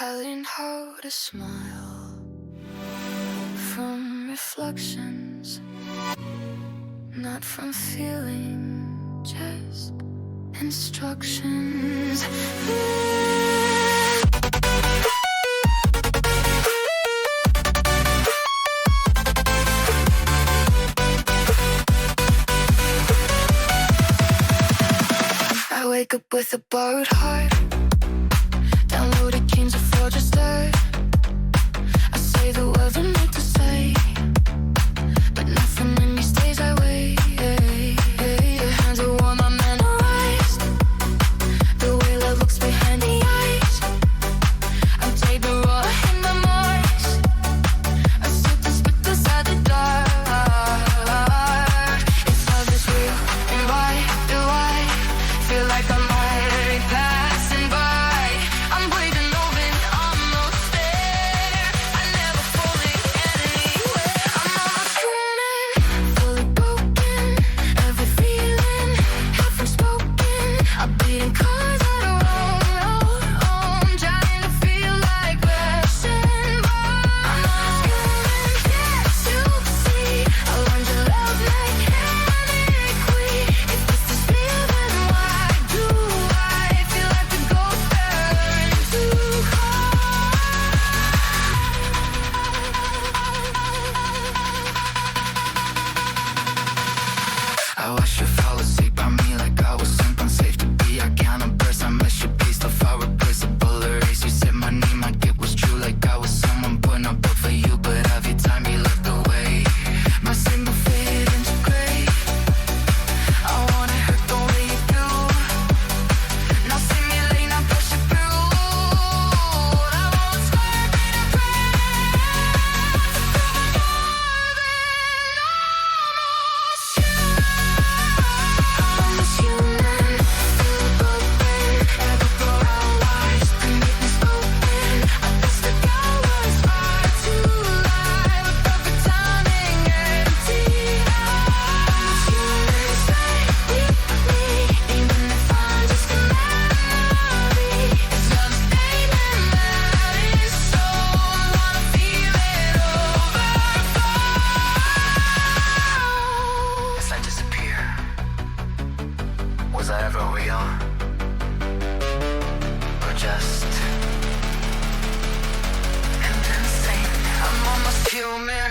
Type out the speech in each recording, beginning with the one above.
I learned how to smile from reflections, not from feeling, just instructions. I wake up with a borrowed heart, downloaded Kings of Fortress third. I say the words I need to say, but nothing in me stays that way. Your hands are warm, I'm memorized. The way love looks behind the eyes. I'm taping raw in my voice. I sit and spit beside the dark. If love is real, then why do I feel like I'm already passing by? I'm breathing open, almost there. I never fully get anywhere. I'm almost human, fully broken. Every feeling, half unspoken. I'm beating cars I don't own, trying to feel like passing by. I'm almost human, yes, you see. I learned to love mechanically. If this is real, then why do I feel like the ghost turns to I wish you fell asleep by me like I was something safe to be. I can't embrace, I miss your pace. If I replaceable erase, you said my name, I get was true. Like I was someone putting up book for you, but every time you looked away, my symbol faded into gray. I wanna hurt the way you do. Now simulate, now push it through. I won't start being afraid. Almost human, feel broken. Never go out wise, forgiveness open. I guess the guy was far too light, with perfect timing empty. Almost human, stay with me, even if I'm just a memory. It's not a statement that is so. I wanna feel it overflow. As I disappear, was I ever real? Or just insane? I'm almost human.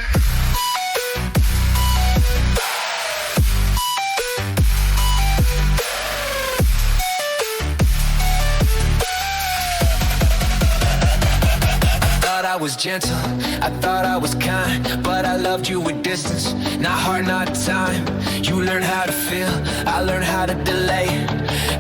Thought I was gentle, I thought I was kind, but I loved you with distance, not heart, not time. You learned how to feel, I learned how to delay,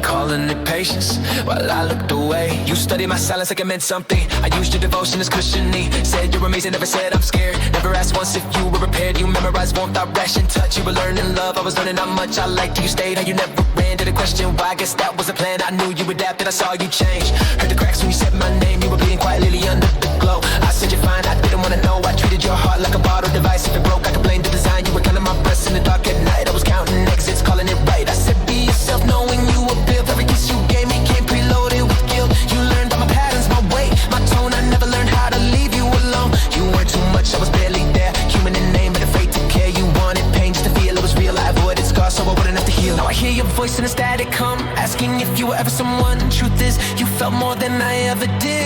calling it patience while I looked away. You studied my silence like it meant something. I used your devotion as cushioning. Said you're amazing, never said I'm scared. Never asked once if you were prepared. You memorized, won't thought rash and touch. You were learning love, I was learning how much I liked you. You stayed, how you never ran. Did a question why, I guess that was a plan. I knew you adapted, I saw you change. Heard the cracks when you said my name. You were bleeding quietly under the glow. I said you're fine, I didn't wanna know. I treated your heart like a bottle device. If it broke, I could blame the design. You were counting my breaths in the dark at night. I was counting exits, calling it right. I said be yourself, knowing you were built. Every kiss you gave me came preloaded with guilt. You learned all my patterns, my weight, my tone. I never learned how to leave you alone. You weren't too much, I was barely there. Human in name, but afraid to care. You wanted pain just to feel it was real. I avoided scars so I wouldn't have to heal. Now I hear your voice in the static come, asking if you were ever someone. Truth is, you felt more than I ever did.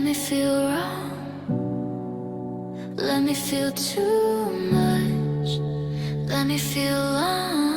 me feel wrong. Let me feel too much. Let me feel long.